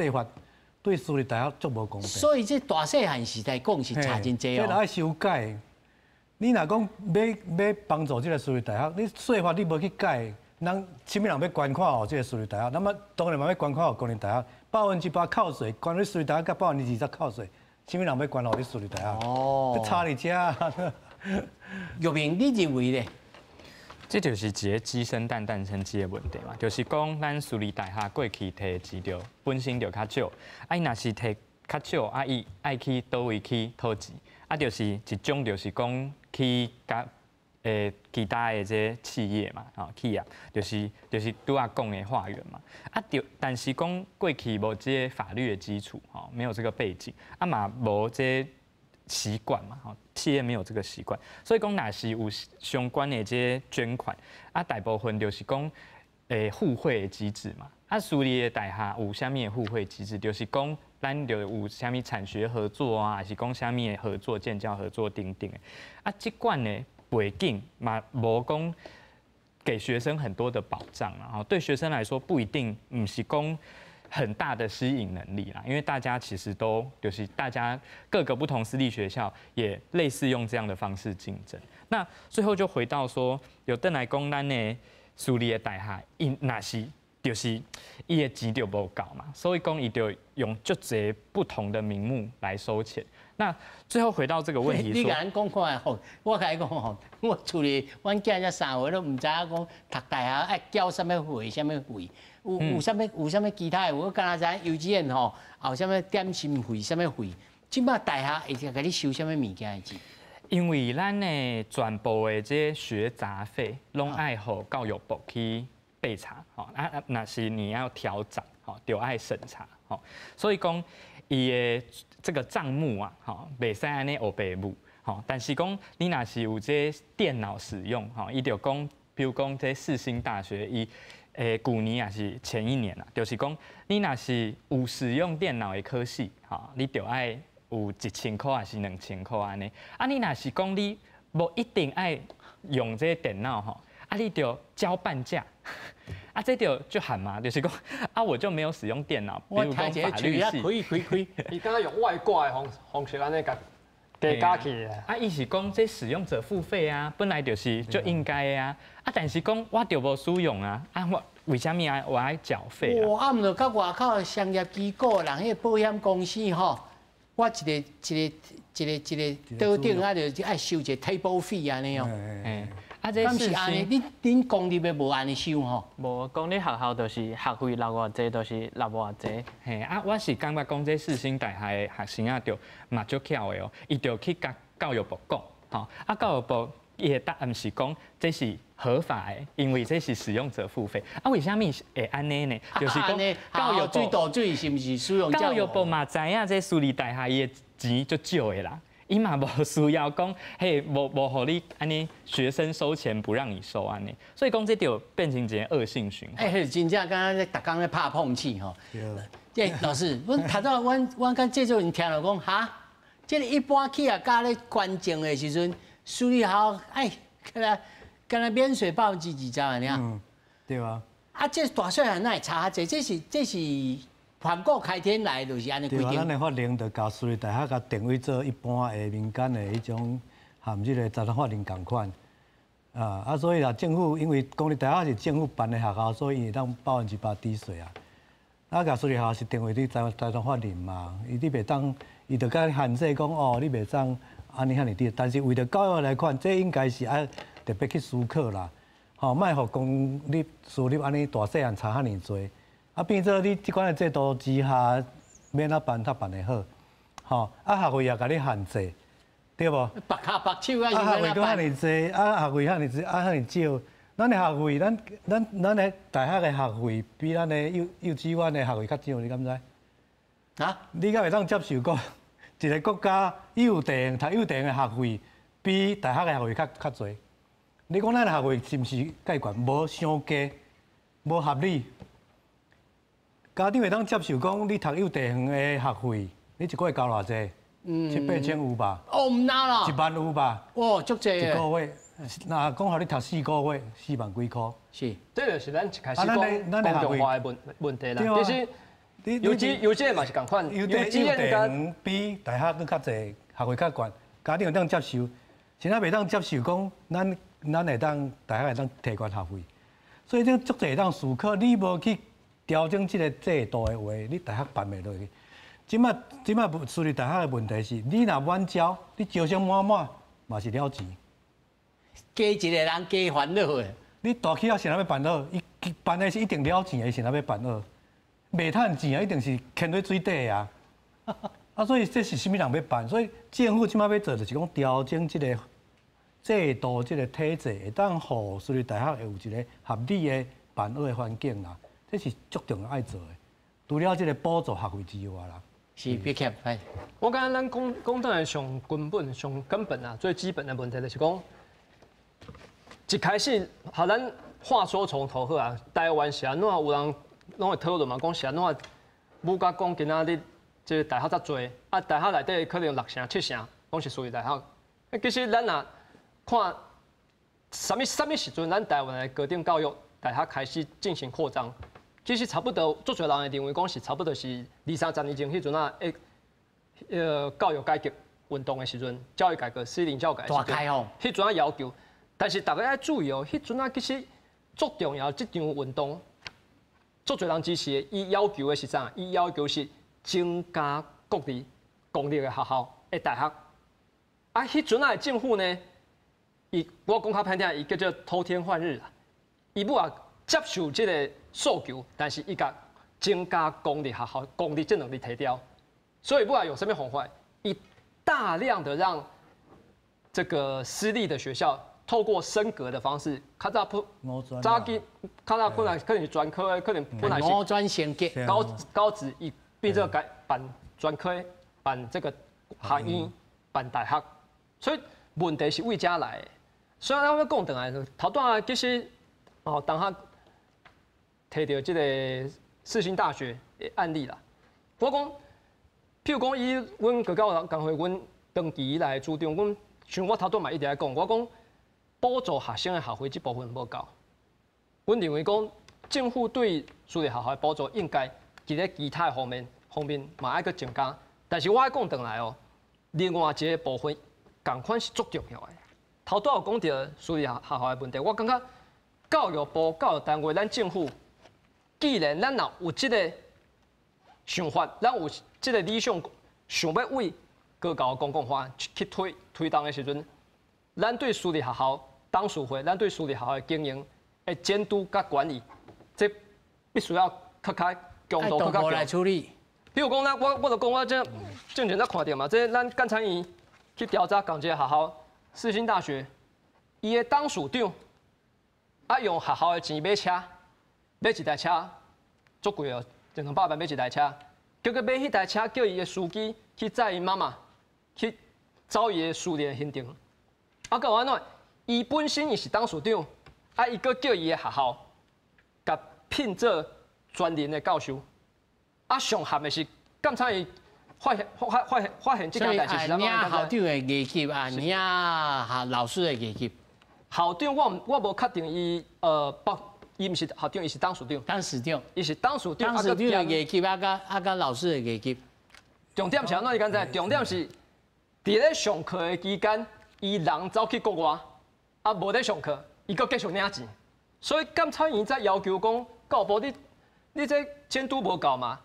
法对私立大学足无公平。所以这大细汉时代讲是差真济哦。这爱修改。你若讲要帮助这个私立大学，你税法你无去改，人什么人要捐款互这个私立大学？那么当然嘛要捐款互公立大学，8%扣税，捐你私立大学甲20%扣税，什么人要捐互你私立大学？哦，差你遮。玉明，你认为咧？这就是一个鸡生蛋，蛋生鸡的问题嘛，就是讲咱私立大学过去摕钱着本身就较少，啊，伊若是摕较少，啊，伊爱去倒位去讨钱，啊，就是一种就是讲去甲其他的这企业嘛，吼企业就是拄仔讲的化缘嘛，啊，但是讲过去无这法律的基础，吼，没有这个背景，啊嘛无这习惯嘛，吼，企业没有这个习惯，所以讲若是有相关的这捐款，啊，大部分就是讲互惠的机制嘛，啊，私立的大学有啥物的互惠机制，就是讲咱就有啥物产学合作啊，还是讲啥物的合作、建教合作等等的，啊，这款呢背景嘛无讲给学生很多的保障啊，然后对学生来说不一定不是讲很大的吸引能力啦，因为大家其实都就是大家各个不同私立学校也类似用这样的方式竞争。那最后就回到说，有邓来讲咱的私立的大学，因若是就是伊的钱就无够嘛，所以讲伊就用足侪不同的名目来收钱。那最后回到这个问题，你甲咱讲看吼，我甲你讲吼，我厝里阮囝才3岁，都唔知影讲读大学爱交什么费，什么费。有啥物其他的？我敢若知幼稚园吼，有啥物点心费、啥物费？即摆大学会甲你收啥物物件的钱？因为咱的全部的这学杂费，拢爱互教育部去备查，吼啊，若是你要调涨，吼就爱审查，吼，所以讲伊的这个账目啊，吼袂使安尼黑白母，吼，但是讲你若是有这电脑使用，吼，伊就讲，比如讲这世新大学伊。去年也是前一年啦，就是讲你若是有使用电脑的科系，吼，你就爱有1000块还是2000块安尼。啊，你若是讲你无一定爱用这电脑吼，啊，你就交半价。啊，这就喊嘛，就是讲啊，我就没有使用电脑，比如讲法律系，可以，伊刚刚用外挂的方式安尼甲加起来。啊，伊是讲这使用者付费啊，本来就是就应该的啊。啊，但是讲我就无使用啊，啊我为什么啊我爱缴费啊？啊，毋着到外口商业机构，人迄保险公司吼，我一个桌顶啊，就爱收一个 table fee 安尼哦。啊，这是安尼，恁公立的无安尼收吼？无公立学校就是学费留偌济，就是留偌济。嘿，啊，我是感觉讲这世新大学的学生啊，就嘛足巧的哦，伊就去甲教育部讲，吼，啊，教育部伊的答案是讲这是合法的，因为这是使用者付费。啊，为什么会安尼呢？就是讲教育水倒水是毋是使用教育部嘛知影这私立大学伊的钱足少的啦。伊嘛无需要讲，嘿，无互你安尼学生收钱不让你收安尼，所以讲这就变成一个恶性循环。真正刚刚在逐工在拍碰气吼。对。老师，阮头早阮刚制作人听了讲，哈，这个一般去啊，加咧关键的时阵，私立校敢若免税报纸2兆安尼啊。对啊。啊，这大细汉哪会差这？这是。环国开天来就是安尼规定。对啊，咱的法令就甲私立大学甲定位做一般的民间的迄种含这个财产法令共款。啊，所以啦，政府因为公立大学是政府办的学校，所以会当8%抵税啊。啊，甲私立学校是定位伫财产法令嘛，你袂当，伊就甲限制讲哦，你袂当安尼遐尼低。但是为着教育来看，这应该是爱特别去思考啦。吼，莫互公立私立安尼大细汉差遐尼多。啊，变做你即款的制度之下，免啊办，他办得好，吼，啊学费也甲你限制，对无？白卡白手啊！学费搁遐尼济，啊学费遐尼济，啊遐尼少，咱的学费，咱的大学的学费比咱的幼稚园的学费较少，你敢知？啊？你敢会当接受讲一个国家幼稚读幼稚的学费比大学的学费较侪？你讲咱的学费是毋是介悬？无伤低，无合理。家长会当接受讲，你读幼稚园的学费，你一个月交偌济？7、8千有吧？哦，唔拿啦，1万有吧？哦，足济一个月，那讲互你读4个月，4万几块。是，这就是咱一开始讲公众化的问题啦。其实有这嘛是共款，幼稚园比大学更较济，学费较悬，家长会当接受，现在袂当接受讲，咱会当大学会当提悬学费，所以这足济会当思考，你无去。调整这个制度的话，你大学办袂落去。即摆私立大学的问题是，你若晚交，你招生满，嘛是了钱。加一个人加烦恼的。你大企业谁人要办好？伊办的是一定了钱的，谁人要办好？袂趁钱啊，一定是牵在水底啊。啊，所以这是啥物人要办？所以政府即摆要做，就是讲调整这个制度、这个体制，会当互私立大学会有一个合理的办学的环境啦。这是足重要爱做的。除了这个补助学费之外啦，是别欠哎。我感觉咱讲到的上根本、上根本啊，最基本的问题就是讲，一开始和咱话说从头好啊，台湾是安怎有人拢会讨论嘛，讲是安怎武甲讲今仔日这大学遮多，啊大学内底可能6成7成拢是属于大学。其实咱若看什么时阵，咱台湾的高等教育大学开始进行扩张，其实差不多，足侪人会认为讲是差不多是20-30年前迄阵啊，教育改革运动的时阵，教育改革、私立教育的时阵，大开放，迄阵啊要求，但是大家要注意哦，迄阵啊其实足重要，这场运动足侪人支持的，伊要求的是啥？伊要求是增加各地公立的学校的大学。啊，迄阵啊政府呢，我讲较歹听，伊叫做偷天换日啦。伊不啊接受这个诉求，但是伊甲增加公立学校，公立这能力提掉。所以不管有什么方法，以大量的让这个私立的学校透过升格的方式，较早早期较早本来可能是专科的，可能本来是五专升级高职，以变这个办专科，办这个学院，办大学，所以问题是为家来的。虽然咱要讲回来，头段其实当下提到这个世新大学的案例啦，我讲。譬如讲，以阮高教工会，阮长期以来的主张，阮像我头段嘛一直在讲，我讲补助学生的学费这部分无够。阮认为讲，政府对私立学校的补助应该伫咧其他方面嘛爱搁增加。但是我爱讲回来哦，另外一个部分共款是足重要的。头段有讲到私立学校的问题，我感觉教育部、教育单位、咱政府，既然咱若有这个想法，咱有这个理想，想要为高教公共化去推动的时阵，咱对私立学校董事会，咱对私立学校的经营的监督甲管理，这必须要较强度、较来处理。比如讲，我就讲我正前才看到嘛，这咱监察院去调查港一个学校，世新大学，伊的董事长用学校的钱买车，买一台车，足贵哦，200万买一台车。叫佢买迄台车，叫伊的司机去载伊妈妈去走伊的私立行程。啊，到安怎？伊本身伊是董事长，伊搁叫伊的学校，甲聘做专任的教授。上含的是监察院发现这件代志是怎样？校长的业绩老师的业绩。校长我无确定伊伊毋是校长，伊是董事长。董事长，伊是董事长。董事长的业绩甲老师的业绩。重点是安怎？你刚才重点是，伫咧上课的期间，伊人走去国外，无咧上课，伊搁继续领钱。所以监察院在要求讲，教育部你这监督无够嘛？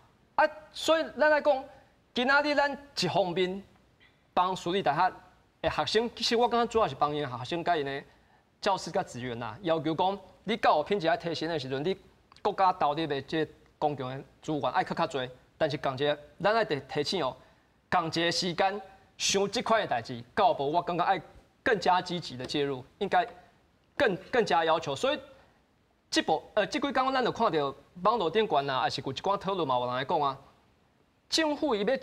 所以咱来讲，今仔日咱一方面帮私立大学的学生，其实我感觉主要是帮因学生甲因的教师甲资源啦，要求讲。你教育品质爱提升的时阵，你国家投入的这公共的资源爱较多，但是共一个咱爱提醒哦，共一个时间想这块的代志，教育部我感觉爱更加积极的介入，应该更加要求。所以这几天咱就看到网络顶悬啊，还是有一寡讨论嘛，有人来讲啊，政府伊要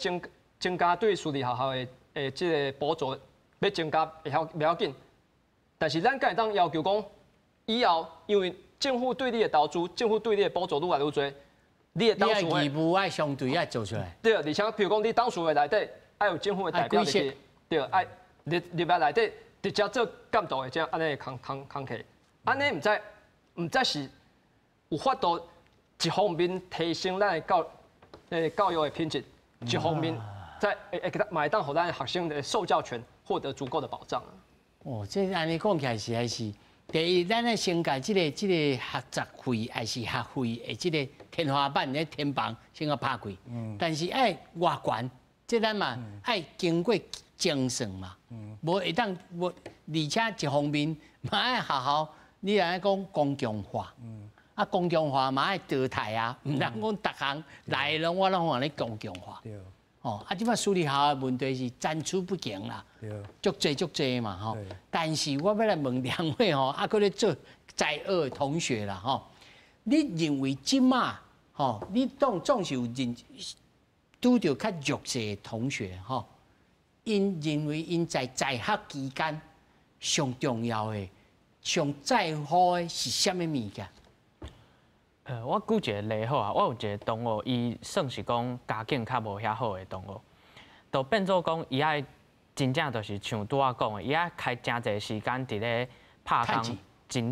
增加对私立学校的这个补助，要增加袂要紧，但是咱敢会当要求讲。以后，因为政府对你的投资，政府对你的补助愈来愈多，你的董事会义务爱相对爱做出来。对，而且比如讲，你董事会内底爱有政府的代表入去，对，爱入来内底直接做监督的这样安尼工课，安尼唔再是有法度一方面提升咱的教育的品质，一方面在买当互咱的学生的受教权获得足够的保障。这安尼讲起来实在是。第一，咱咧先甲这个学杂费还是学费的这个天花板咧天棚先甲拍开。但是爱外悬，这咱嘛爱经过精神嘛，无会当无，而且一方面嘛爱学校，你来讲公共化，啊公共化嘛爱淘汰啊，毋通讲逐项来拢我拢往咧公共化。哦，啊，即摆私立学校的问题是层出不穷啦，足济嘛吼。但是我要来问两位吼，啊，搁咧做在学的同学啦吼，你认为即马吼，你总是有拄到较弱势的同学吼，因认为因在学期间上重要的、上在乎的是啥物物件？我举一个例好啊，我有一个同学，伊算是讲家境较无遐好的同学，就变做讲伊爱真正就是像拄仔讲的，伊爱开真侪时间伫咧拍工真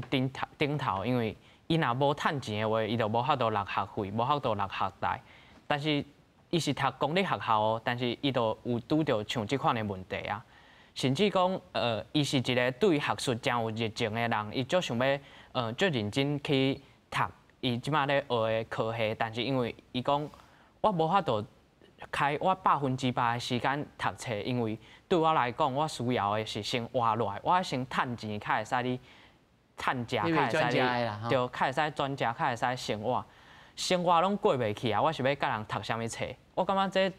顶头，因为伊若无趁钱的话，伊就无法度落学费，无法度落学贷。但是伊是读公立学校哦，但是伊就有拄着像即款的问题啊，甚至讲伊是一个对学术真有热情的人，伊足想要足认真去读。伊即马咧学的科系，但是因为伊讲我无法度开我100%的时间读册，因为对我来讲，我需要的是先活落来，我先趁钱，才会使你趁食，才会使你就才会使专家，才会使生活，生活拢过袂去啊！我是要甲人读啥物册？我感觉这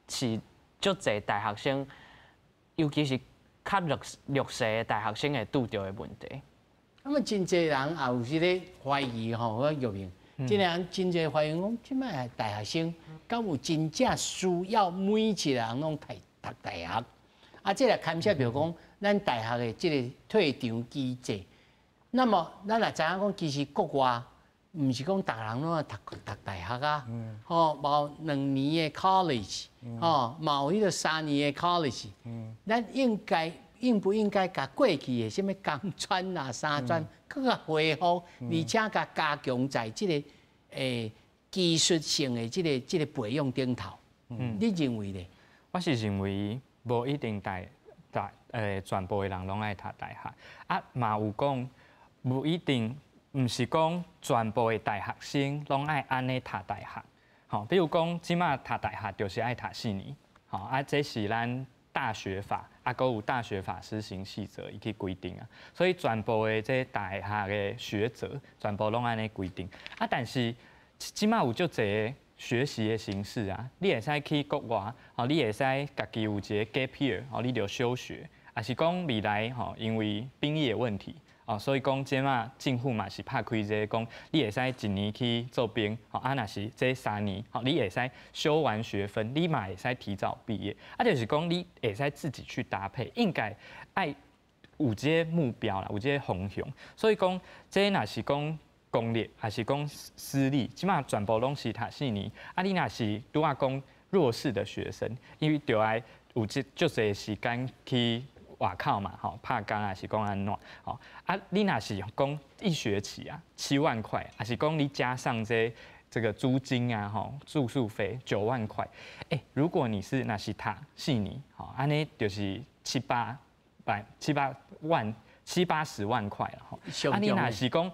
是足侪大学生，尤其是较弱势的大学生会拄到的问题。那么真侪人也有即个怀疑吼，我玉明，即个人真侪怀疑讲，即摆大学生敢有真正需要每一个人拢读大学？啊，即个牵涉着讲，咱大学的即个退场机制。那么咱也知影讲，其实国外毋是讲逐人拢要读大学啊，吼，嘛有2年的 college，吼，嘛有迄个3年的 college，咱应不应该甲过去的什么工专啊、三专，搁甲恢复，而且甲加强在即个技术性的即个培养顶头？你认为咧？我是认为无一定全部的人拢爱读大学，啊嘛有讲无一定，毋是讲全部的大学生拢爱安尼读大学。吼，比如讲即马读大学就是爱读4年，吼啊，这是咱大学法。搁有大学法施行细则，伊去规定啊，所以全部的这大学的学者，全部拢安尼规定啊。但是即马有足侪学习的形式啊，你会使去国外，吼，你会使家己有一个 gap year， 吼，你就休学，也是讲未来吼，因为兵役的问题。哦，所以讲即马政府嘛是拍开这个讲，你会使1年去做兵，吼啊，若是这3年，吼你会使修完学分，你嘛会使提早毕业，啊，就是讲你会使自己去搭配，应该爱有这个目标啦，有这个方向。所以讲，这若是讲公立还是讲私立，即马全部拢是读4年，啊，你若是拄仔讲弱势的学生，因为就爱有足侪时间去。外口嘛，吼拍工啊是讲安怎，吼啊，你若是讲1学期啊7万块，还是讲你加上这个租金啊，吼住宿费9万块，如果你是若是读4年，吼安尼就是7、80万块了，吼啊，你若是讲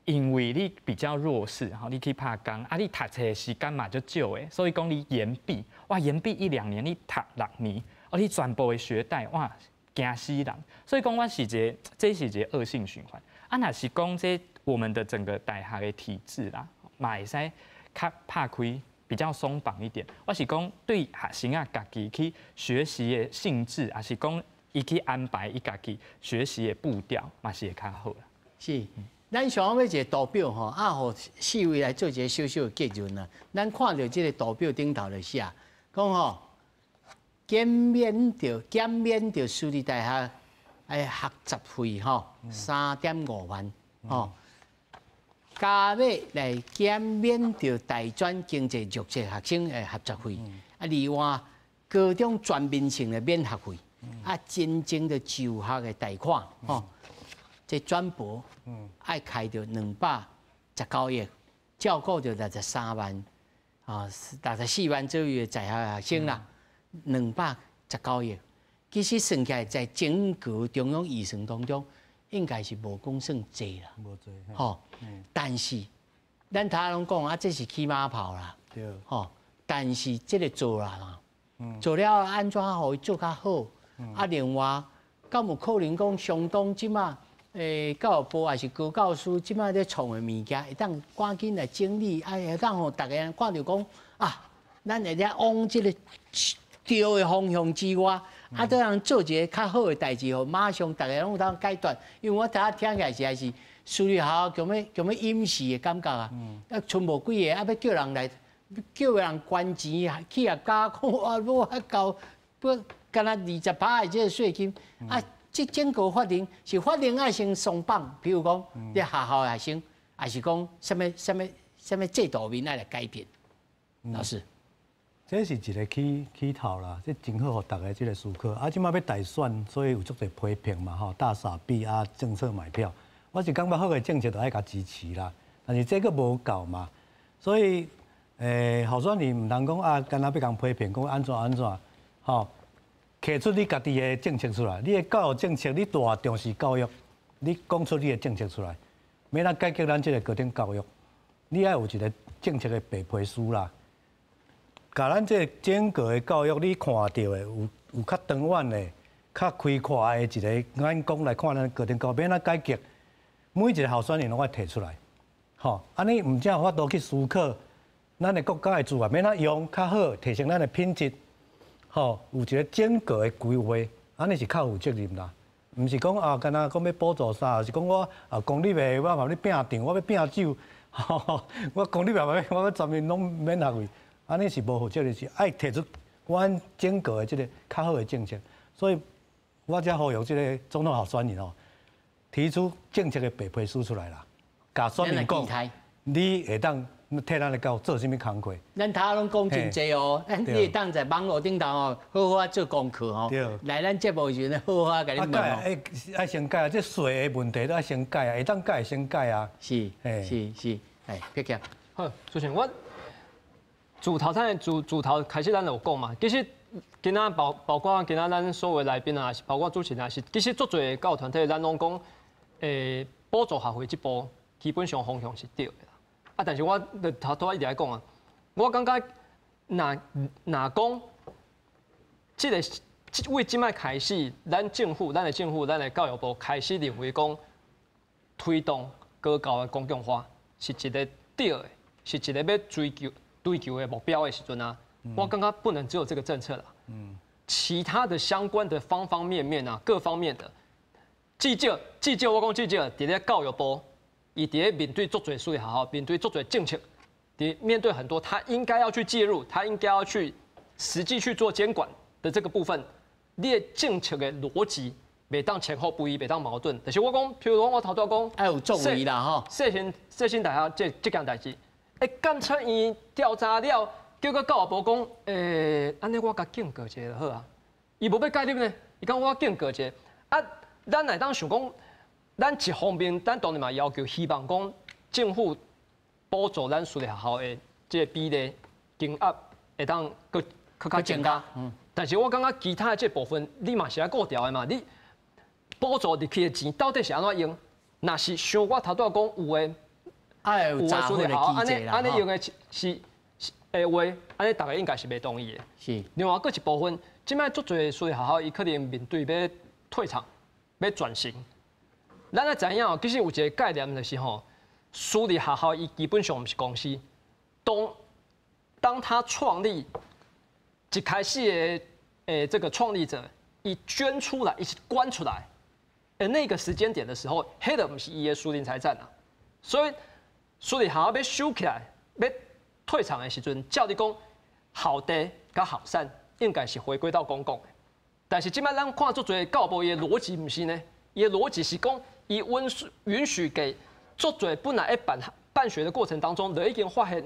因为你比较弱势，吼你去拍工，啊，你读册时间嘛就少诶，所以讲你延毕，哇，延毕1、2年，你读6年，哦，你全部的学贷，哇。惊死人，所以讲我是这是一个恶性循环。啊，若是讲这我们的整个大学的体制啦，嘛会使较拍开比较松绑一点。我是讲对学生啊家己去学习的性质，还是讲伊去安排伊家己学习的步调，嘛是会较好啦。是，咱想要一个图表吼，啊，互4位来做一个小小的结论啊。咱看到这个图表顶头就写，讲吼。减免着私立大学诶学杂费吼，3.5万吼，加码来减免着大专经济弱势学生诶学杂费，啊，另外高中全面性的免学费，啊，真正的就学的贷款吼，这全部爱开着219亿，照顾着63万啊，64万左右的在校学生啦。219亿，其实算起来，在整个中央预算当中，应该是无讲算济啦。无济，吼。但是，咱他拢讲啊，这是起马炮啦。对。吼，但是这个做啦嘛，做了安怎互伊做较好？啊，另外，敢有可能讲相当即马教育部还是高教师即马咧创的物件，会当赶紧来整理，会当互大家看到讲啊，咱会咧往即个对的方向之外，啊，都通做一个较好的代志，互马上大家拢有当解决。因为我听起来是还是私立学校强要掩饰的感觉啊，剩无几个，啊要叫人来，叫人捐钱，企业家讲啊，我交不干那20%的这个税金啊。这整个法令是法令爱先松绑，比如讲，你学校学生，还是讲什么制度面爱来改变？老师，这是一个起头啦，这真好，互大家这个思考。啊，即马要大选，所以有足侪批评嘛，吼，大傻逼啊，政策买票。我是感觉好的政策都爱甲支持啦，但是这个无够嘛，所以候选人唔通讲啊，干那要共批评，讲安怎，吼。摕出你家己的政策出来，你的教育政策，你大重视教育，你讲出你的政策出来，要咱改革咱这个高等教育，你爱有一个政策的白皮书啦，甲咱这个整个的教育，你看到的有较长远的、较开阔的一个眼光来看咱高等教育，要咱改革，每一个候选人拢爱提出来，吼，安尼唔正有法度去思考，咱的国家的资源要咱用较好，提升咱的品质。吼，有一个整个的规划，安尼是较负责任啦。毋是讲啊，干那讲要补助啥，是讲我啊公立的我嘛要拼场，我要拼酒，吼，我公立嘛我要全面拢免学费，安尼是无负责任，是爱提出阮整个的这个较好的政策。所以，我才呼吁这个总统候选人哦，提出政策的白皮书出来啦，甲选民讲，你会当。替咱来教做啥物工课？咱头拢讲真济哦，你会当在网络顶头哦，好好做功课哦。来咱节目时阵，好好甲你问哦。爱先改啊，这税的问题都爱先改啊，会当改先改啊。是，别讲。好，主持人，我自头开始咱就有讲嘛，其实今仔包括今仔咱所有来宾啊，包括主持人啊，是其实足侪教育团体，咱拢讲，补助学费这步基本上方向是对的。啊！但是我头一直在讲啊，我感觉哪讲，为即摆开始，咱的政府、咱的教育部开始认为讲，推动高教的公共化是一个对的，是一个要追求的目标的时阵啊，我感觉不能只有这个政策啦。其他的相关的方方面面啊，各方面的，至少我讲至少，伫咧教育部。伊伫咧面对足侪数学校，面对足侪政策，面对很多他应该要去介入，他应该要去实际去做监管的这个部分，你的政策的逻辑袂当前后不一，袂当矛盾。但是我讲，譬如讲我头拄讲，要有作为啦吼。世新大学这件代志，监察院调查了，叫个教育部讲，安尼我甲警告一下就好啊。伊无要介入呢，伊讲我警告一下，啊，咱来当想讲。咱一方面，咱当然嘛要求，希望讲政府补助咱私立学校的这个比例金额会当更较增加。但是我感觉其他的这部分，你嘛是爱顾调的嘛。你补助入去的钱到底是安怎用？若是像我头拄讲有的，有杂货的机制啦。安尼用的是话，安尼大家应该是袂同意的。是。另外，佫一部分，即摆足侪私立学校，伊可能面对要退场、要转型。咱来知影哦，其实有一个概念就是吼，私立学校伊基本上毋是公司，当他创立一开始的这个创立者，伊捐出来，伊是关出来，那个时间点的时候，迄个毋是伊的私人财产啊，所以私立学校要收起来，要退场的时阵，照理讲好地甲好善应该是回归到公共的，但是即摆咱看足侪教育部伊的逻辑毋是呢，伊的逻辑是讲。伊允许给足侪本来办学的过程当中，就已经发现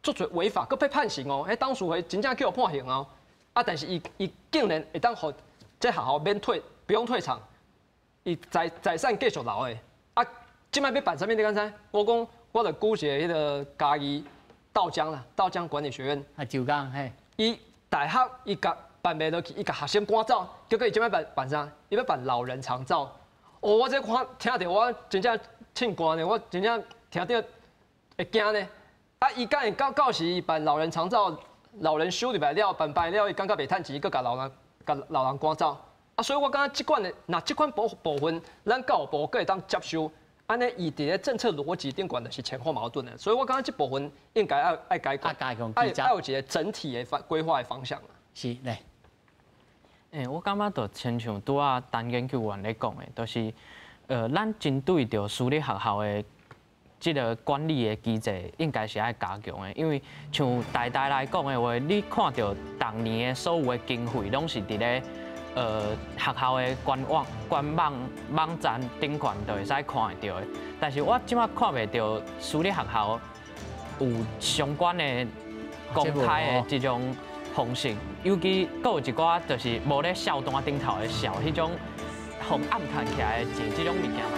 足侪违法，佮被判刑哦。当时会真正叫判刑哦。啊，但是伊竟然会当互这学校免退，不用退场，伊财产继续留的。啊，即摆要办啥物？你敢知？我讲，我就估计迄个嘉义稻江啦，稻江管理学院。啊，就讲嘿。伊大学伊甲办袂落去，伊甲学生赶走，结果伊即摆办啥？伊要办老人长照。哦，我这听着我真正凊寒呢，我真正听着会惊呢。啊，伊敢会到时办老人长照，老人收入来了，办办了，伊感觉袂趁钱，佮甲老人赶走。啊，所以我感觉这款部分，咱教育部佫会当接收，安尼伊伫咧政策逻辑顶管的是前后矛盾的，所以我感觉这部分应该爱改革，爱有一个整体的规划的方向。是来。我感觉就亲像拄仔陈研究员咧讲的，就是咱针对着私立学校的即个管理的机制，应该是爱加强的。因为像大概来讲的话，你看到当年的所有的经费，拢是伫咧学校的官网站顶悬就会使看得到的。但是我即摆看袂到私立学校有相关的公开的即种方式，尤其佫有一寡就是无咧笑单顶头的笑，迄种红暗看起来的钱，即种物件。